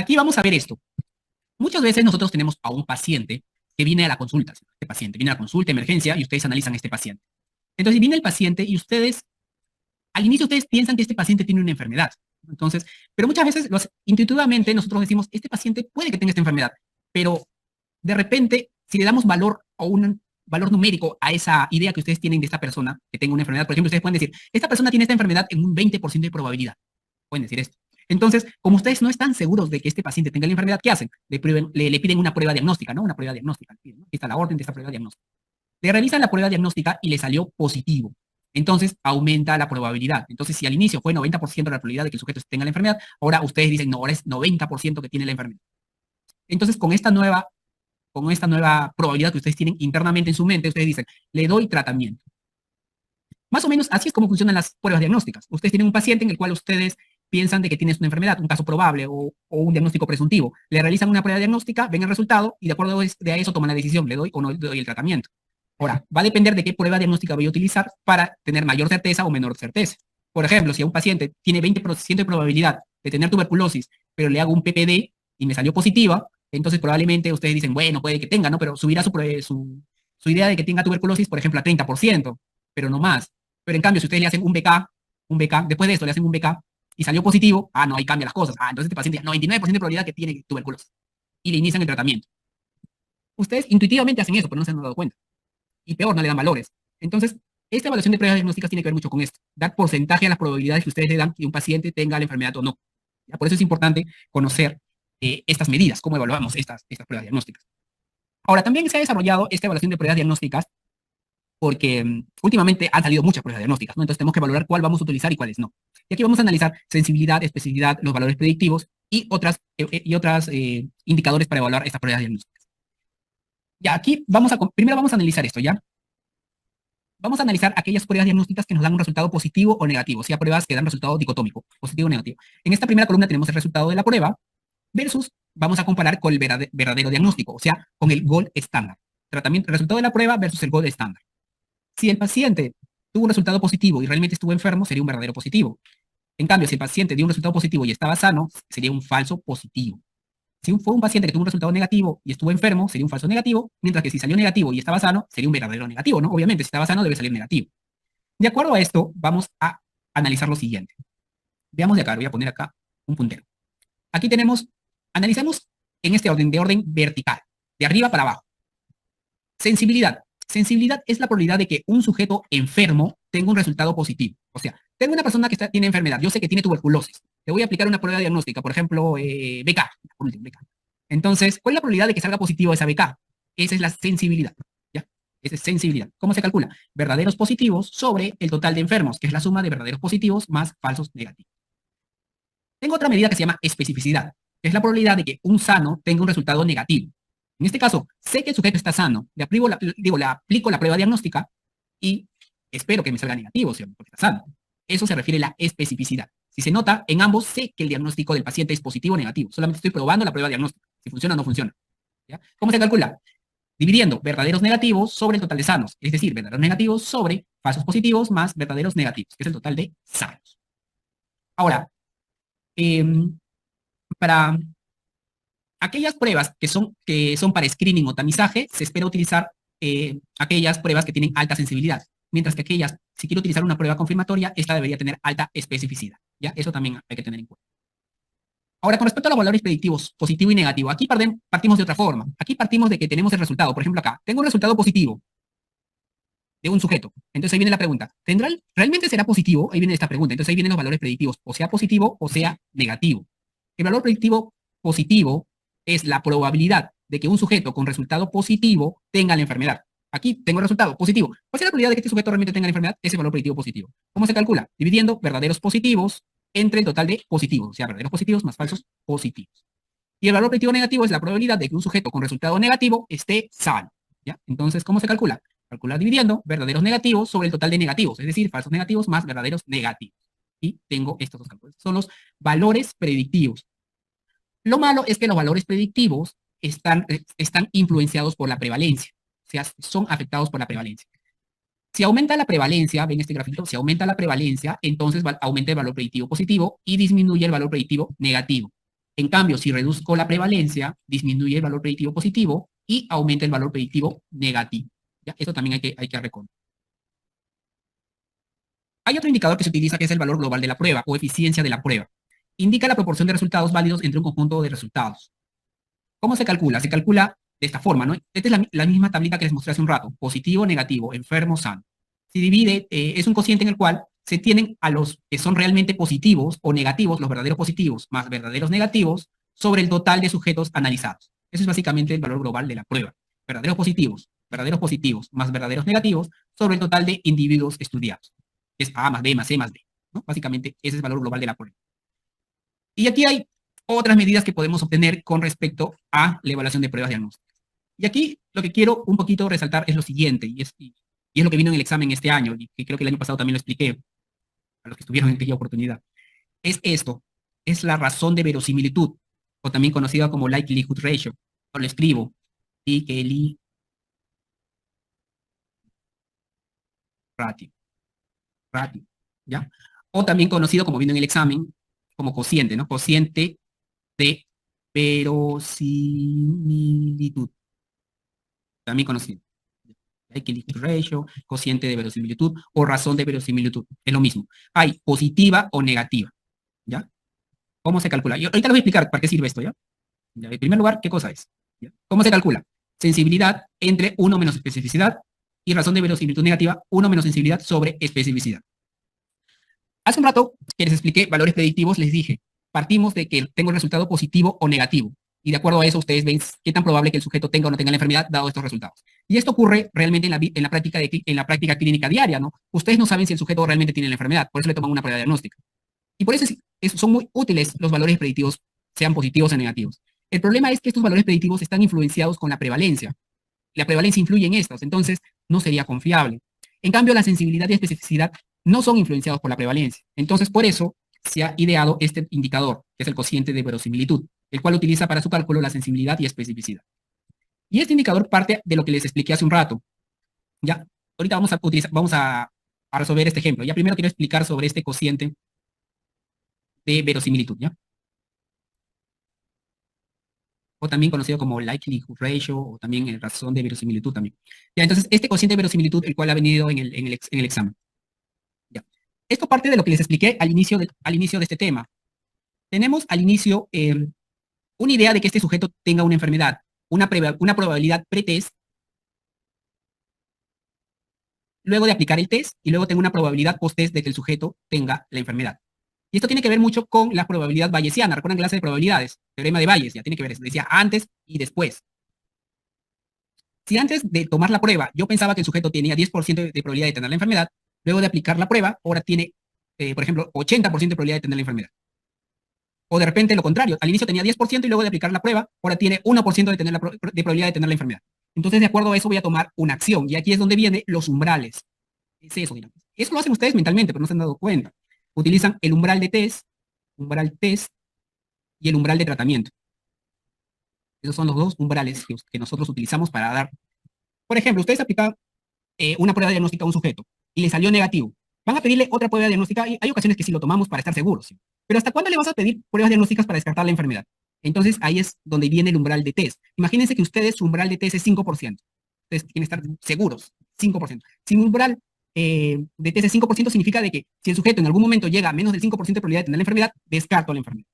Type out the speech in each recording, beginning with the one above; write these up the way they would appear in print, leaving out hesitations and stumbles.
aquí vamos a ver esto. Muchas veces nosotros tenemos a un paciente que viene a la consulta. Este paciente viene a la consulta, emergencia, y ustedes analizan a este paciente. Entonces viene el paciente y ustedes, al inicio ustedes piensan que este paciente tiene una enfermedad. Entonces, pero muchas veces, intuitivamente, nosotros decimos, este paciente puede que tenga esta enfermedad, pero de repente, si le damos valor o un valor numérico a esa idea que ustedes tienen de esta persona que tenga una enfermedad, por ejemplo, ustedes pueden decir, esta persona tiene esta enfermedad en un 20% de probabilidad. Pueden decir esto. Entonces, como ustedes no están seguros de que este paciente tenga la enfermedad, ¿qué hacen? Le piden una prueba diagnóstica, ¿no? Una prueba diagnóstica. ¿No? Aquí está la orden de esta prueba diagnóstica. Le realizan la prueba diagnóstica y le salió positivo. Entonces, aumenta la probabilidad. Entonces, si al inicio fue 90% la probabilidad de que el sujeto tenga la enfermedad, ahora ustedes dicen, no, ahora es 90% que tiene la enfermedad. Entonces, con esta nueva probabilidad que ustedes tienen internamente en su mente, ustedes dicen, le doy tratamiento. Más o menos así es como funcionan las pruebas diagnósticas. Ustedes tienen un paciente en el cual ustedes piensan de que tienes una enfermedad, un caso probable o un diagnóstico presuntivo. Le realizan una prueba diagnóstica, ven el resultado y de acuerdo a eso toman la decisión, le doy o no le doy el tratamiento. Ahora, va a depender de qué prueba diagnóstica voy a utilizar para tener mayor certeza o menor certeza. Por ejemplo, si a un paciente tiene 20% de probabilidad de tener tuberculosis, pero le hago un PPD y me salió positiva, entonces probablemente ustedes dicen, bueno, puede que tenga, ¿no? Pero subirá su idea de que tenga tuberculosis, por ejemplo, a 30%, pero no más. Pero en cambio, si ustedes le hacen un BK, después de esto le hacen un BK y salió positivo, no, ahí cambia las cosas. Entonces este paciente 99% de probabilidad que tiene tuberculosis. Y le inician el tratamiento. Ustedes intuitivamente hacen eso, pero no se han dado cuenta. Y peor, no le dan valores. Entonces, esta evaluación de pruebas diagnósticas tiene que ver mucho con esto. Dar porcentaje a las probabilidades que ustedes le dan que un paciente tenga la enfermedad o no. ¿Ya? Por eso es importante conocer estas medidas, cómo evaluamos estas pruebas diagnósticas. Ahora, también se ha desarrollado esta evaluación de pruebas diagnósticas porque últimamente han salido muchas pruebas diagnósticas, ¿no? Entonces tenemos que valorar cuál vamos a utilizar y cuáles no. Y aquí vamos a analizar sensibilidad, especificidad, los valores predictivos y otras indicadores para evaluar estas pruebas diagnósticas. Ya, aquí primero vamos a analizar esto, ¿ya? Vamos a analizar aquellas pruebas diagnósticas que nos dan un resultado positivo o negativo, o sea, pruebas que dan resultado dicotómico, positivo o negativo. En esta primera columna tenemos el resultado de la prueba versus, vamos a comparar con el verdadero diagnóstico, o sea, con el gold estándar. Resultado de la prueba versus el gold estándar. Si el paciente tuvo un resultado positivo y realmente estuvo enfermo, sería un verdadero positivo. En cambio, si el paciente dio un resultado positivo y estaba sano, sería un falso positivo. Si fue un paciente que tuvo un resultado negativo y estuvo enfermo, sería un falso negativo, mientras que si salió negativo y estaba sano, sería un verdadero negativo, ¿no? Obviamente, si estaba sano, debe salir negativo. De acuerdo a esto, vamos a analizar lo siguiente. Veamos de acá, voy a poner acá un puntero. Aquí analicemos en este orden, de orden vertical, de arriba para abajo. Sensibilidad. Sensibilidad es la probabilidad de que un sujeto enfermo tenga un resultado positivo. O sea, tengo una persona que tiene enfermedad, yo sé que tiene tuberculosis. Le voy a aplicar una prueba diagnóstica, por ejemplo, BK, por último, BK. Entonces, ¿cuál es la probabilidad de que salga positivo esa BK? Esa es la sensibilidad. ¿Ya? Esa es sensibilidad. ¿Cómo se calcula? Verdaderos positivos sobre el total de enfermos, que es la suma de verdaderos positivos más falsos negativos. Tengo otra medida que se llama especificidad, que es la probabilidad de que un sano tenga un resultado negativo. En este caso, sé que el sujeto está sano, le aplico la prueba diagnóstica y espero que me salga negativo, ¿sí? Porque está sano. Eso se refiere a la especificidad. Si se nota, en ambos sé que el diagnóstico del paciente es positivo o negativo. Solamente estoy probando la prueba diagnóstica, si funciona o no funciona. ¿Ya? ¿Cómo se calcula? Dividiendo verdaderos negativos sobre el total de sanos. Es decir, verdaderos negativos sobre falsos positivos más verdaderos negativos, que es el total de sanos. Ahora, para aquellas pruebas que son para screening o tamizaje, se espera utilizar aquellas pruebas que tienen alta sensibilidad, mientras que si quiero utilizar una prueba confirmatoria, esta debería tener alta especificidad. ¿Ya? Eso también hay que tener en cuenta. Ahora, con respecto a los valores predictivos, positivo y negativo, aquí partimos de otra forma. Aquí partimos de que tenemos el resultado. Por ejemplo, acá, tengo un resultado positivo de un sujeto. Entonces ahí viene la pregunta, ¿realmente será positivo? Ahí viene esta pregunta. Entonces ahí vienen los valores predictivos, o sea positivo o sea negativo. El valor predictivo positivo es la probabilidad de que un sujeto con resultado positivo tenga la enfermedad. Aquí tengo el resultado positivo. ¿Cuál es la probabilidad de que este sujeto realmente tenga la enfermedad? Ese valor predictivo positivo. ¿Cómo se calcula? Dividiendo verdaderos positivos entre el total de positivos, o sea, verdaderos positivos más falsos positivos. Y el valor predictivo negativo es la probabilidad de que un sujeto con resultado negativo esté sano. ¿Ya? Entonces, ¿cómo se calcula? Calcular dividiendo verdaderos negativos sobre el total de negativos, es decir, falsos negativos más verdaderos negativos. Y tengo estos dos cálculos. Son los valores predictivos. Lo malo es que los valores predictivos están influenciados por la prevalencia, o sea, son afectados por la prevalencia. Si aumenta la prevalencia, ven este grafito, si aumenta la prevalencia, entonces aumenta el valor predictivo positivo y disminuye el valor predictivo negativo. En cambio, si reduzco la prevalencia, disminuye el valor predictivo positivo y aumenta el valor predictivo negativo. ¿Ya? Eso también hay que reconocer. Hay otro indicador que se utiliza que es el valor global de la prueba o eficiencia de la prueba. Indica la proporción de resultados válidos entre un conjunto de resultados. ¿Cómo se calcula? Se calcula de esta forma, ¿no? Esta es la misma tablita que les mostré hace un rato. Positivo, negativo, enfermo, sano. Se divide, es un cociente en el cual se tienen a los que son realmente positivos o negativos, los verdaderos positivos más verdaderos negativos, sobre el total de sujetos analizados. Eso es básicamente el valor global de la prueba. Verdaderos positivos más verdaderos negativos sobre el total de individuos estudiados. Es A más B más C más D, ¿no? Básicamente ese es el valor global de la prueba. Y aquí hay otras medidas que podemos obtener con respecto a la evaluación de pruebas diagnósticas. Y aquí lo que quiero un poquito resaltar es lo siguiente, y es lo que vino en el examen este año, y que creo que el año pasado también lo expliqué a los que estuvieron en aquella oportunidad. Es esto, es la razón de verosimilitud, o también conocida como likelihood ratio. Lo escribo, likelihood ratio, ratio, ¿ya? O también conocido, como vino en el examen, como cociente, ¿no? Cociente de verosimilitud, también conocido. Likelihood ratio, cociente de verosimilitud o razón de verosimilitud. Es lo mismo. Hay positiva o negativa. ¿Ya? ¿Cómo se calcula? Yo ahorita les voy a explicar para qué sirve esto, ¿ya? ¿Ya? En primer lugar, ¿qué cosa es? ¿Ya? ¿Cómo se calcula? Sensibilidad entre 1 menos especificidad y razón de verosimilitud negativa, 1 menos sensibilidad sobre especificidad. Hace un rato que les expliqué valores predictivos, les dije, partimos de que tengo el resultado positivo o negativo. Y de acuerdo a eso, ustedes ven qué tan probable que el sujeto tenga o no tenga la enfermedad, dado estos resultados. Y esto ocurre realmente en la práctica clínica diaria, ¿no? Ustedes no saben si el sujeto realmente tiene la enfermedad, por eso le toman una prueba diagnóstica. Y por eso son muy útiles los valores predictivos, sean positivos o negativos. El problema es que estos valores predictivos están influenciados con la prevalencia. La prevalencia influye en estos, entonces no sería confiable. En cambio, la sensibilidad y especificidad no son influenciados por la prevalencia. Entonces, por eso se ha ideado este indicador, que es el cociente de verosimilitud, el cual utiliza para su cálculo la sensibilidad y especificidad. Y este indicador parte de lo que les expliqué hace un rato. Ya, ahorita vamos a resolver este ejemplo. Ya primero quiero explicar sobre este cociente de verosimilitud, ¿ya? O también conocido como likelihood ratio, o también razón de verosimilitud también. Ya, entonces, este cociente de verosimilitud, el cual ha venido en el examen. Ya. Esto parte de lo que les expliqué al inicio de este tema. Tenemos al inicio una idea de que este sujeto tenga una enfermedad, una probabilidad pretest, luego de aplicar el test, y luego tengo una probabilidad post-test de que el sujeto tenga la enfermedad. Y esto tiene que ver mucho con la probabilidad bayesiana. ¿Recuerdan clase de probabilidades? Teorema de Bayes, ya tiene que ver eso. Decía antes y después. Si antes de tomar la prueba yo pensaba que el sujeto tenía 10% de probabilidad de tener la enfermedad, luego de aplicar la prueba, ahora tiene, por ejemplo, 80% de probabilidad de tener la enfermedad. O de repente lo contrario, al inicio tenía 10% y luego de aplicar la prueba, ahora tiene 1% de probabilidad de tener la enfermedad. Entonces, de acuerdo a eso voy a tomar una acción. Y aquí es donde vienen los umbrales. Es eso, digamos. Eso lo hacen ustedes mentalmente, pero no se han dado cuenta. Utilizan el umbral test y el umbral de tratamiento. Esos son los dos umbrales que nosotros utilizamos para dar. Por ejemplo, ustedes aplican una prueba diagnóstica a un sujeto y le salió negativo. Van a pedirle otra prueba diagnóstica y hay ocasiones que sí lo tomamos para estar seguros. ¿Sí? Pero ¿hasta cuándo le vas a pedir pruebas diagnósticas para descartar la enfermedad? Entonces ahí es donde viene el umbral de test. Imagínense que ustedes su umbral de test es 5%. Ustedes tienen que estar seguros, 5%. Si un umbral de test es 5% significa de que si el sujeto en algún momento llega a menos del 5% de probabilidad de tener la enfermedad, descarto la enfermedad.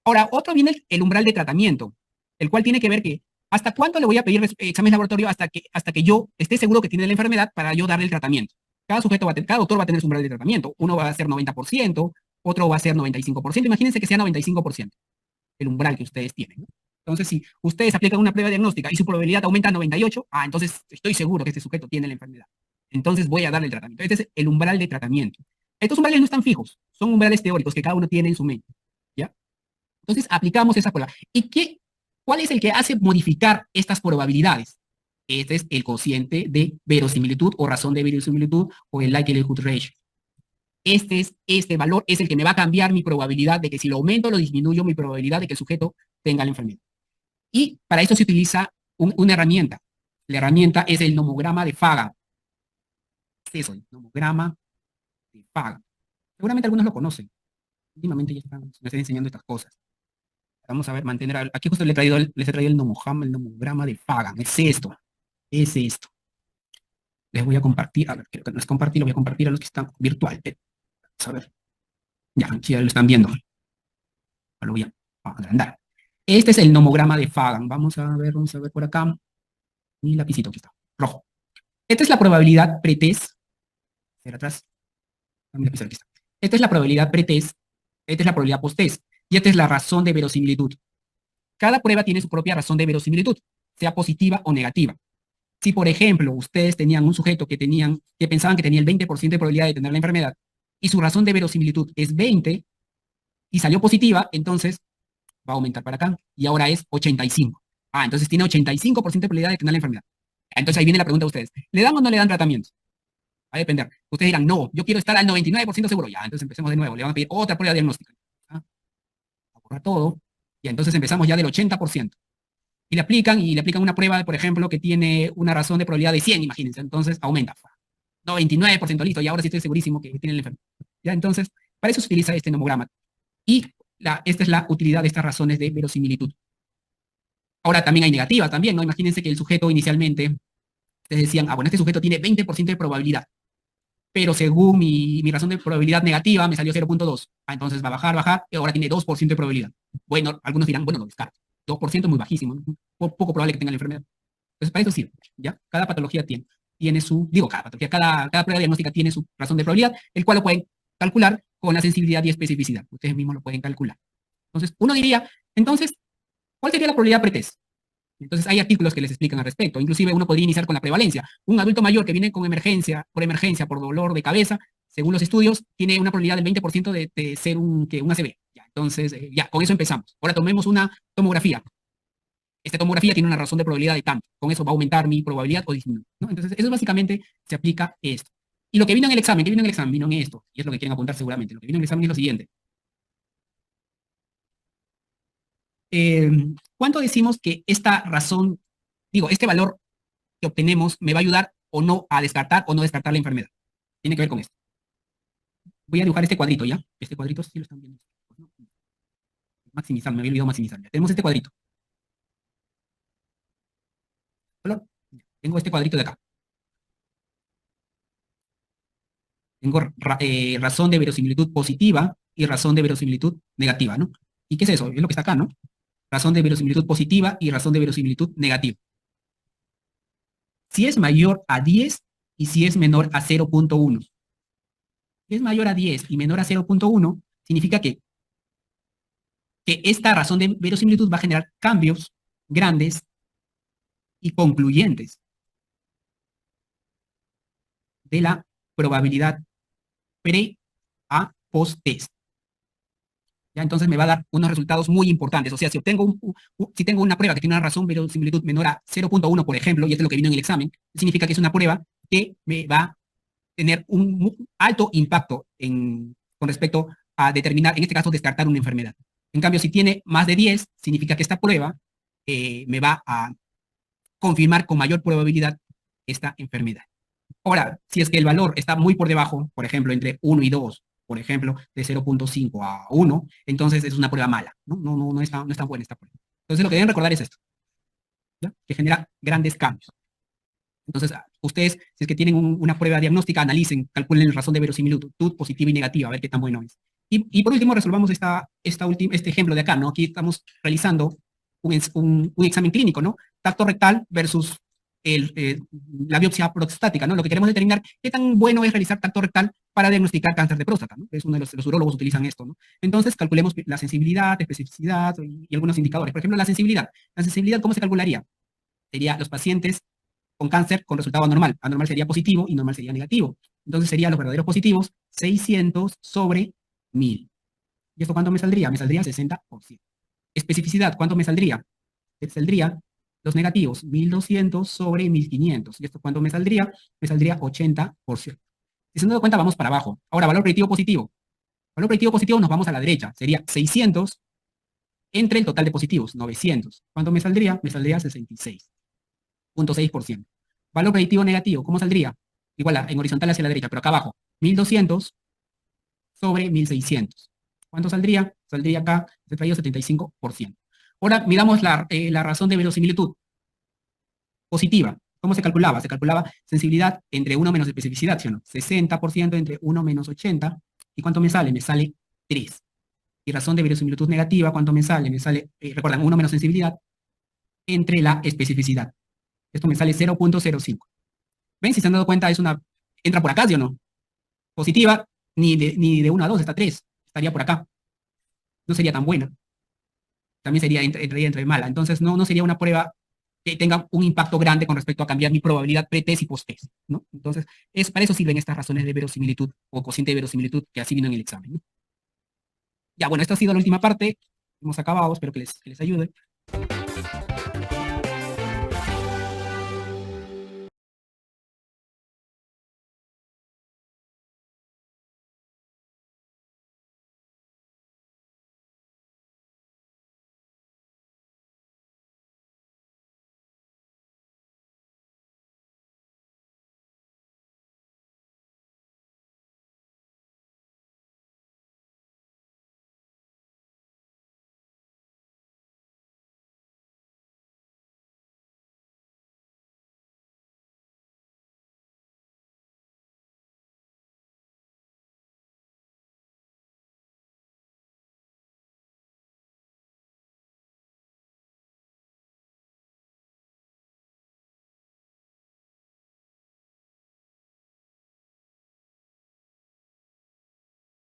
Ahora, otro viene el umbral de tratamiento, el cual tiene que ver que hasta cuánto le voy a pedir examen laboratorio hasta que yo esté seguro que tiene la enfermedad para yo darle el tratamiento. Cada doctor va a tener su umbral de tratamiento. Uno va a ser 90%, otro va a ser 95%. Imagínense que sea 95% el umbral que ustedes tienen, ¿no? Entonces, si ustedes aplican una prueba diagnóstica y su probabilidad aumenta a 98, entonces estoy seguro que este sujeto tiene la enfermedad. Entonces voy a darle el tratamiento. Este es el umbral de tratamiento. Estos umbrales no están fijos, son umbrales teóricos que cada uno tiene en su mente, ¿ya? Entonces aplicamos esa prueba. ¿Cuál es el que hace modificar estas probabilidades? Este es el cociente de verosimilitud o razón de verosimilitud o el likelihood ratio. Este valor es el que me va a cambiar mi probabilidad de que si lo aumento o lo disminuyo, mi probabilidad de que el sujeto tenga la enfermedad. Y para eso se utiliza una herramienta. La herramienta es el nomograma de Faga. ¿Qué es eso? El nomograma de Faga. Seguramente algunos lo conocen. Últimamente ya me están enseñando estas cosas. Vamos a ver, mantener, aquí justo les he traído el nomograma de Fagan, es esto, es esto. Les voy a compartir, a ver, creo que no es compartir, lo voy a compartir a los que están virtual. Vamos a ver, ya, aquí ya lo están viendo. Lo voy a agrandar. Este es el nomograma de Fagan. Vamos a ver por acá. Mi lapicito, aquí está, rojo. Esta es la probabilidad pretest. Hacia atrás. Mi lapicero, aquí está. Esta es la probabilidad pretest. Esta es la probabilidad posttest. Y esta es la razón de verosimilitud. Cada prueba tiene su propia razón de verosimilitud, sea positiva o negativa. Si, por ejemplo, ustedes tenían un sujeto que pensaban que tenía el 20% de probabilidad de tener la enfermedad y su razón de verosimilitud es 20 y salió positiva, entonces va a aumentar para acá y ahora es 85. Entonces tiene 85% de probabilidad de tener la enfermedad. Entonces ahí viene la pregunta de ustedes. ¿Le dan o no le dan tratamiento? Va a depender. Ustedes dirán, no, yo quiero estar al 99% seguro. Ya, entonces empecemos de nuevo. Le van a pedir otra prueba diagnóstica. A borrar todo. Y entonces empezamos ya del 80%. Y le aplican una prueba, por ejemplo, que tiene una razón de probabilidad de 100, imagínense. Entonces aumenta. 99%, listo. Y ahora sí estoy segurísimo que tiene la enfermedad. Ya, entonces, para eso se utiliza este nomograma. Y esta es la utilidad de estas razones de verosimilitud. Ahora también hay negativas también, ¿no? Imagínense que el sujeto inicialmente, ustedes decían, bueno, este sujeto tiene 20% de probabilidad, pero según mi razón de probabilidad negativa me salió 0.2. Entonces va a bajar, y ahora tiene 2% de probabilidad. Bueno, algunos dirán, bueno, lo descarto. 2% es muy bajísimo, ¿no? Poco probable que tenga la enfermedad. Entonces, para eso sirve, ¿ya? Cada patología tiene su, cada patología, cada prueba diagnóstica tiene su razón de probabilidad, el cual lo pueden calcular con la sensibilidad y especificidad. Ustedes mismos lo pueden calcular. Entonces, uno diría, entonces, ¿cuál sería la probabilidad pretest? Entonces, hay artículos que les explican al respecto. Inclusive, uno podría iniciar con la prevalencia. Un adulto mayor que viene con emergencia, por dolor de cabeza, según los estudios, tiene una probabilidad del 20% de ser un ACV. Ya, entonces, ya, con eso empezamos. Ahora tomemos una tomografía. Esta tomografía tiene una razón de probabilidad de tanto. Con eso va a aumentar mi probabilidad o disminuir, ¿no? Entonces, eso básicamente se aplica esto. Y lo que vino en el examen, vino en esto, y es lo que quieren apuntar seguramente. Lo que vino en el examen es lo siguiente. ¿Cuánto decimos que esta razón, este valor que obtenemos me va a ayudar o no a descartar o no descartar la enfermedad? Tiene que ver con esto. Voy a dibujar este cuadrito, ¿ya? Este cuadrito sí lo están viendo. Maximizar, me había olvidado maximizar. Tenemos este cuadrito. Tengo este cuadrito de acá. Tengo razón de verosimilitud positiva y razón de verosimilitud negativa, ¿no? ¿Y qué es eso? Es lo que está acá, ¿no? Razón de verosimilitud positiva y razón de verosimilitud negativa. Si es mayor a 10 y si es menor a 0.1. Si es mayor a 10 y menor a 0.1, significa que esta razón de verosimilitud va a generar cambios grandes y concluyentes de la probabilidad pre a post-test. ¿Ya? Entonces me va a dar unos resultados muy importantes. O sea, si tengo una prueba que tiene una razón de verosimilitud menor a 0.1, por ejemplo, y esto es lo que vino en el examen, significa que es una prueba que me va a tener un alto impacto con respecto a determinar, en este caso, descartar una enfermedad. En cambio, si tiene más de 10, significa que esta prueba me va a confirmar con mayor probabilidad esta enfermedad. Ahora, si es que el valor está muy por debajo, por ejemplo, entre 1 y 2, por ejemplo, de 0.5 a 1, entonces es una prueba mala, ¿no? No es tan buena esta prueba. Entonces lo que deben recordar es esto, ¿ya? Que genera grandes cambios. Entonces, ustedes, si es que tienen una prueba diagnóstica, analicen, calculen la razón de verosimilitud positiva y negativa, a ver qué tan bueno es. Y por último, resolvamos este ejemplo de acá, ¿no? Aquí estamos realizando un examen clínico, ¿no? Tacto rectal versus la biopsia prostática, ¿no? Lo que queremos determinar qué tan bueno es realizar tacto rectal para diagnosticar cáncer de próstata, ¿no? Es uno de los urólogos utilizan esto, ¿no? Entonces, calculemos la sensibilidad, especificidad y algunos indicadores. Por ejemplo, la sensibilidad. La sensibilidad, ¿cómo se calcularía? Sería los pacientes con cáncer con resultado anormal. Anormal sería positivo y normal sería negativo. Entonces serían los verdaderos positivos 600 sobre 1000. ¿Y esto cuánto me saldría? Me saldría 60%. Especificidad, ¿cuánto me saldría? Me saldría los negativos 1200 sobre 1500. ¿Y esto cuánto me saldría? Me saldría 80%. Si se han dado cuenta, vamos para abajo. Ahora, valor predictivo positivo. Valor predictivo positivo nos vamos a la derecha. Sería 600 entre el total de positivos, 900. ¿Cuánto me saldría? Me saldría 66.6%. Valor predictivo negativo, ¿cómo saldría? Igual en horizontal hacia la derecha, pero acá abajo, 1200 sobre 1600. ¿Cuánto saldría? Saldría acá, se traía 75%. Ahora miramos la razón de verosimilitud positiva. ¿Cómo se calculaba? Se calculaba sensibilidad entre 1 menos especificidad, ¿sí o no? 60% entre 1 menos 80. ¿Y cuánto me sale? Me sale 3. Y razón de verosimilitud negativa, ¿cuánto me sale? Me sale, recuerdan, 1 menos sensibilidad entre la especificidad. Esto me sale 0.05. ¿Ven? Si se han dado cuenta, entra por acá, ¿sí o no? Positiva, ni de 1 a 2, está 3. Estaría por acá. No sería tan buena. También entraría entre mala. Entonces, no sería una prueba que tenga un impacto grande con respecto a cambiar mi probabilidad pre-test y post-test, ¿no? Entonces, para eso sirven estas razones de verosimilitud o cociente de verosimilitud que así vino en el examen, ¿no? Ya, bueno, esta ha sido la última parte. Hemos acabado, espero que les ayude.